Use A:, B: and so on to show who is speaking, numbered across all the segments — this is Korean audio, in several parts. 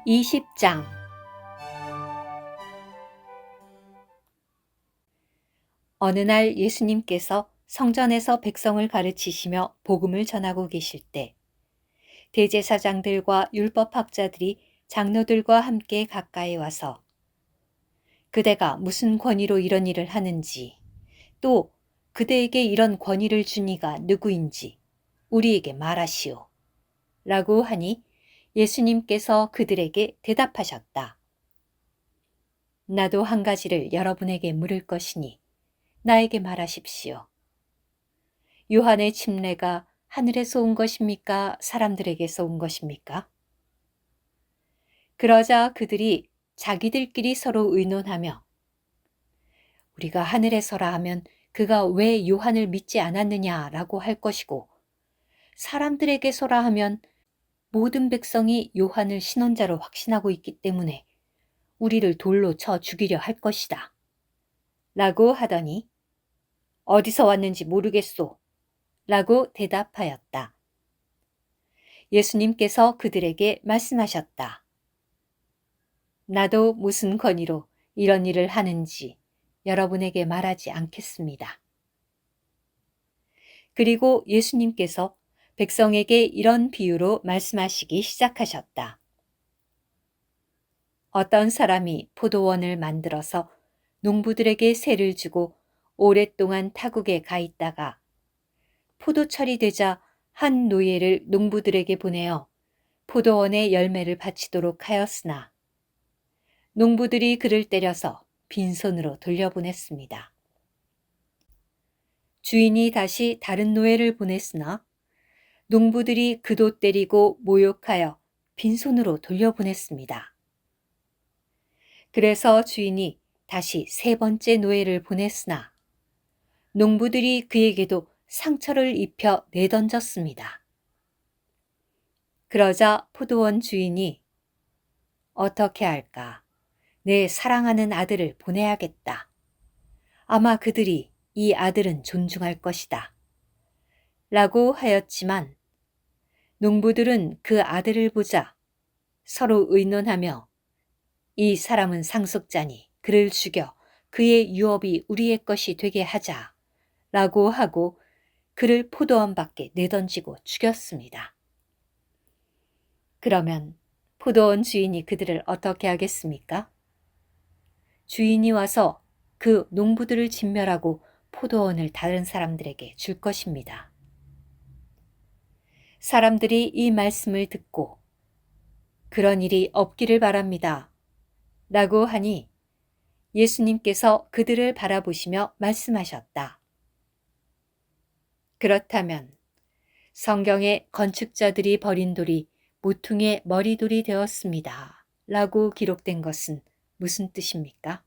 A: 20장. 어느 날 예수님께서 성전에서 백성을 가르치시며 복음을 전하고 계실 때 대제사장들과 율법학자들이 장로들과 함께 가까이 와서 그대가 무슨 권위로 이런 일을 하는지, 또 그대에게 이런 권위를 준 이가 누구인지 우리에게 말하시오 라고 하니 예수님께서 그들에게 대답하셨다. 나도 한 가지를 여러분에게 물을 것이니 나에게 말하십시오. 요한의 침례가 하늘에서 온 것입니까? 사람들에게서 온 것입니까? 그러자 그들이 자기들끼리 서로 의논하며 우리가 하늘에서라 하면 그가 왜 요한을 믿지 않았느냐라고 할 것이고, 사람들에게서라 하면 모든 백성이 요한을 신원자로 확신하고 있기 때문에 우리를 돌로 쳐 죽이려 할 것이다 라고 하더니 어디서 왔는지 모르겠소 라고 대답하였다. 예수님께서 그들에게 말씀하셨다. 나도 무슨 권위로 이런 일을 하는지 여러분에게 말하지 않겠습니다. 그리고 예수님께서 백성에게 이런 비유로 말씀하시기 시작하셨다. 어떤 사람이 포도원을 만들어서 농부들에게 세를 주고 오랫동안 타국에 가 있다가 포도철이 되자 한 노예를 농부들에게 보내어 포도원의 열매를 바치도록 하였으나 농부들이 그를 때려서 빈손으로 돌려보냈습니다. 주인이 다시 다른 노예를 보냈으나 농부들이 그도 때리고 모욕하여 빈손으로 돌려보냈습니다. 그래서 주인이 다시 세 번째 노예를 보냈으나 농부들이 그에게도 상처를 입혀 내던졌습니다. 그러자 포도원 주인이 어떻게 할까? 내 사랑하는 아들을 보내야겠다. 아마 그들이 이 아들은 존중할 것이다. 라고 하였지만 농부들은 그 아들을 보자 서로 의논하며 이 사람은 상속자니 그를 죽여 그의 유업이 우리의 것이 되게 하자 라고 하고 그를 포도원 밖에 내던지고 죽였습니다. 그러면 포도원 주인이 그들을 어떻게 하겠습니까? 주인이 와서 그 농부들을 진멸하고 포도원을 다른 사람들에게 줄 것입니다. 사람들이 이 말씀을 듣고 그런 일이 없기를 바랍니다. 라고 하니 예수님께서 그들을 바라보시며 말씀하셨다. 그렇다면 성경에 건축자들이 버린 돌이 모퉁이의 머리돌이 되었습니다. 라고 기록된 것은 무슨 뜻입니까?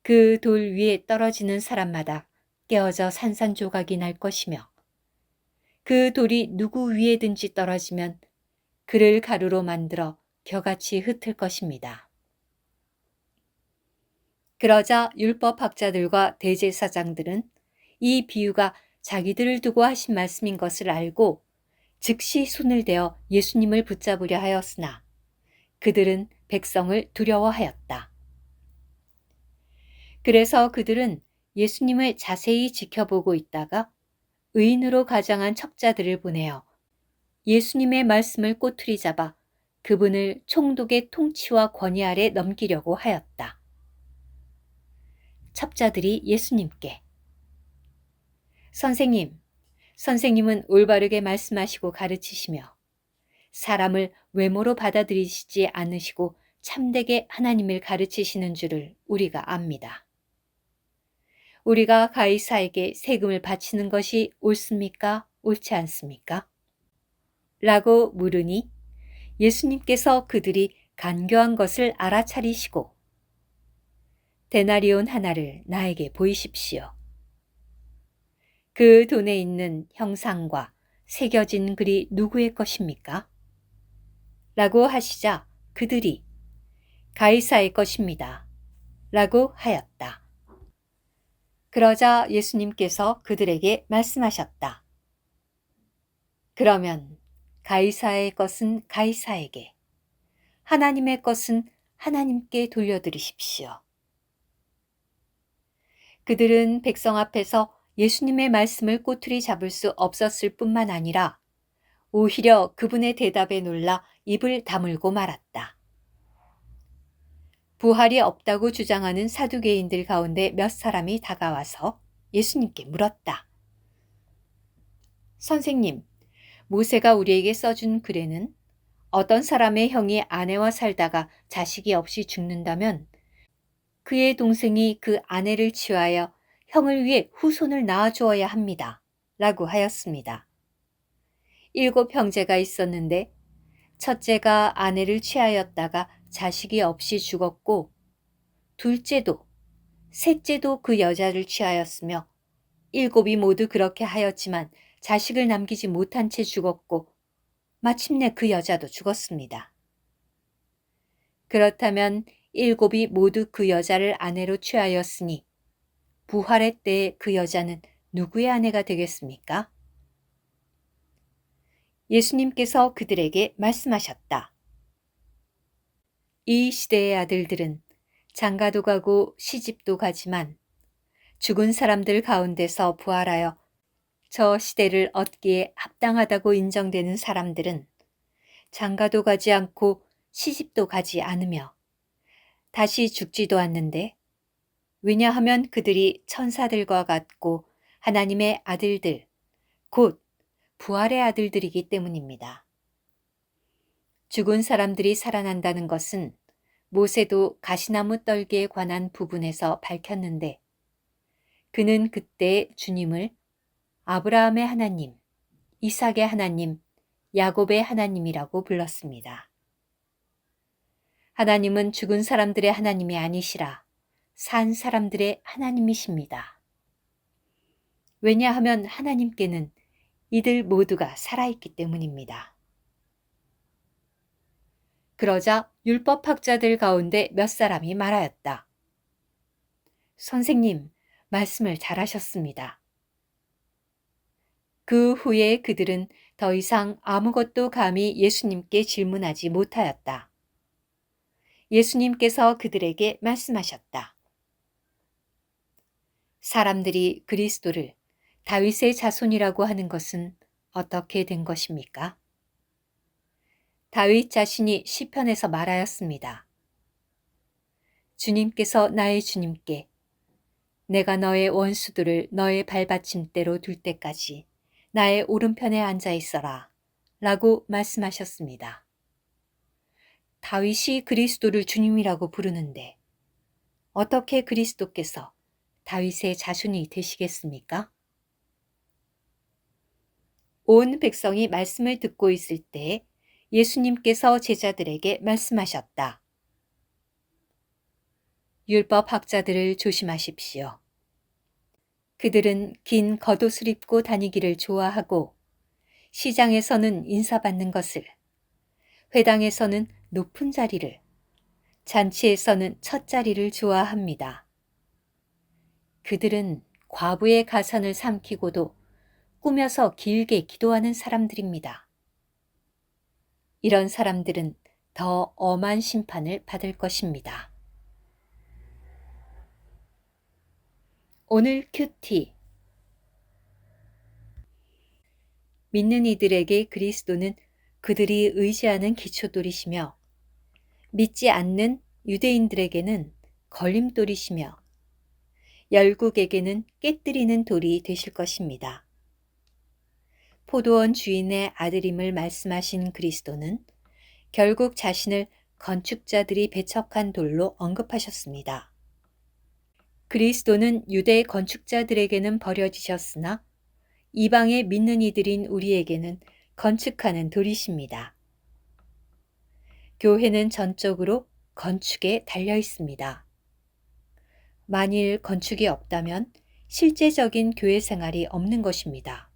A: 그 돌 위에 떨어지는 사람마다 깨어져 산산조각이 날 것이며 그 돌이 누구 위에든지 떨어지면 그를 가루로 만들어 겨같이 흩을 것입니다. 그러자 율법학자들과 대제사장들은 이 비유가 자기들을 두고 하신 말씀인 것을 알고 즉시 손을 대어 예수님을 붙잡으려 하였으나 그들은 백성을 두려워하였다. 그래서 그들은 예수님을 자세히 지켜보고 있다가 의인으로 가장한 첩자들을 보내어 예수님의 말씀을 꼬투리 잡아 그분을 총독의 통치와 권위 아래 넘기려고 하였다. 첩자들이 예수님께 선생님은 올바르게 말씀하시고 가르치시며 사람을 외모로 받아들이시지 않으시고 참되게 하나님을 가르치시는 줄을 우리가 압니다. 우리가 가이사에게 세금을 바치는 것이 옳습니까? 옳지 않습니까? 라고 물으니 예수님께서 그들이 간교한 것을 알아차리시고 데나리온 하나를 나에게 보이십시오. 그 돈에 있는 형상과 새겨진 글이 누구의 것입니까? 라고 하시자 그들이 가이사의 것입니다. 라고 하였다. 그러자 예수님께서 그들에게 말씀하셨다. 그러면 가이사의 것은 가이사에게, 하나님의 것은 하나님께 돌려드리십시오. 그들은 백성 앞에서 예수님의 말씀을 꼬투리 잡을 수 없었을 뿐만 아니라 오히려 그분의 대답에 놀라 입을 다물고 말았다. 부활이 없다고 주장하는 사두개인들 가운데 몇 사람이 다가와서 예수님께 물었다. 선생님, 모세가 우리에게 써준 글에는 어떤 사람의 형이 아내와 살다가 자식이 없이 죽는다면 그의 동생이 그 아내를 취하여 형을 위해 후손을 낳아주어야 합니다. 라고 하였습니다. 7 형제가 있었는데 첫째가 아내를 취하였다가 자식이 없이 죽었고 둘째도 셋째도 그 여자를 취하였으며 7이 모두 그렇게 하였지만 자식을 남기지 못한 채 죽었고 마침내 그 여자도 죽었습니다. 그렇다면 7이 모두 그 여자를 아내로 취하였으니 부활의 때에 그 여자는 누구의 아내가 되겠습니까? 예수님께서 그들에게 말씀하셨다. 이 시대의 아들들은 장가도 가고 시집도 가지만 죽은 사람들 가운데서 부활하여 저 시대를 얻기에 합당하다고 인정되는 사람들은 장가도 가지 않고 시집도 가지 않으며 다시 죽지도 않는데, 왜냐하면 그들이 천사들과 같고 하나님의 아들들, 곧 부활의 아들들이기 때문입니다. 죽은 사람들이 살아난다는 것은 모세도 가시나무 떨기에 관한 부분에서 밝혔는데, 그는 그때 주님을 아브라함의 하나님, 이삭의 하나님, 야곱의 하나님이라고 불렀습니다. 하나님은 죽은 사람들의 하나님이 아니시라 산 사람들의 하나님이십니다. 왜냐하면 하나님께는 이들 모두가 살아있기 때문입니다. 그러자 율법학자들 가운데 몇 사람이 말하였다. 선생님, 말씀을 잘하셨습니다. 그 후에 그들은 더 이상 아무것도 감히 예수님께 질문하지 못하였다. 예수님께서 그들에게 말씀하셨다. 사람들이 그리스도를 다윗의 자손이라고 하는 것은 어떻게 된 것입니까? 다윗 자신이 시편에서 말하였습니다. 주님께서 나의 주님께 내가 너의 원수들을 너의 발받침대로 둘 때까지 나의 오른편에 앉아 있어라 라고 말씀하셨습니다. 다윗이 그리스도를 주님이라고 부르는데 어떻게 그리스도께서 다윗의 자손이 되시겠습니까? 온 백성이 말씀을 듣고 있을 때 예수님께서 제자들에게 말씀하셨다. 율법학자들을 조심하십시오. 그들은 긴 겉옷을 입고 다니기를 좋아하고 시장에서는 인사받는 것을, 회당에서는 높은 자리를, 잔치에서는 첫 자리를 좋아합니다. 그들은 과부의 가산을 삼키고도 꾸며서 길게 기도하는 사람들입니다. 이런 사람들은 더 엄한 심판을 받을 것입니다. 오늘 큐티. 믿는 이들에게 그리스도는 그들이 의지하는 기초돌이시며 믿지 않는 유대인들에게는 걸림돌이시며 열국에게는 깨뜨리는 돌이 되실 것입니다. 포도원 주인의 아들임을 말씀하신 그리스도는 결국 자신을 건축자들이 배척한 돌로 언급하셨습니다. 그리스도는 유대 건축자들에게는 버려지셨으나 이방의 믿는 이들인 우리에게는 건축하는 돌이십니다. 교회는 전적으로 건축에 달려 있습니다. 만일 건축이 없다면 실제적인 교회 생활이 없는 것입니다.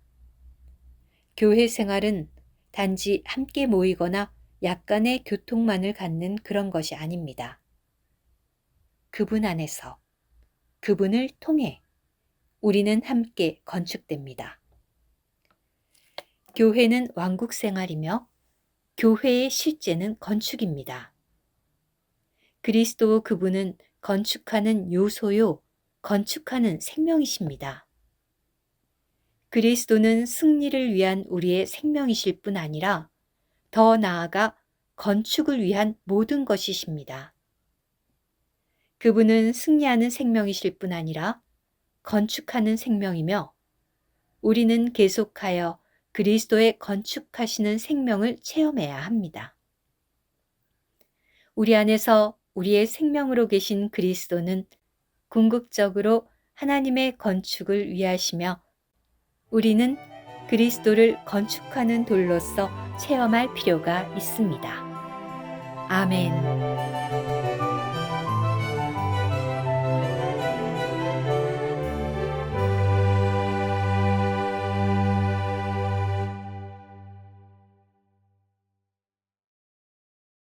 A: 교회 생활은 단지 함께 모이거나 약간의 교통만을 갖는 그런 것이 아닙니다. 그분 안에서, 그분을 통해 우리는 함께 건축됩니다. 교회는 왕국 생활이며 교회의 실제는 건축입니다. 그리스도 그분은 건축하는 요소요, 건축하는 생명이십니다. 그리스도는 승리를 위한 우리의 생명이실 뿐 아니라 더 나아가 건축을 위한 모든 것이십니다. 그분은 승리하는 생명이실 뿐 아니라 건축하는 생명이며 우리는 계속하여 그리스도의 건축하시는 생명을 체험해야 합니다. 우리 안에서 우리의 생명으로 계신 그리스도는 궁극적으로 하나님의 건축을 위하시며 우리는 그리스도를 건축하는 돌로서 체험할 필요가 있습니다. 아멘.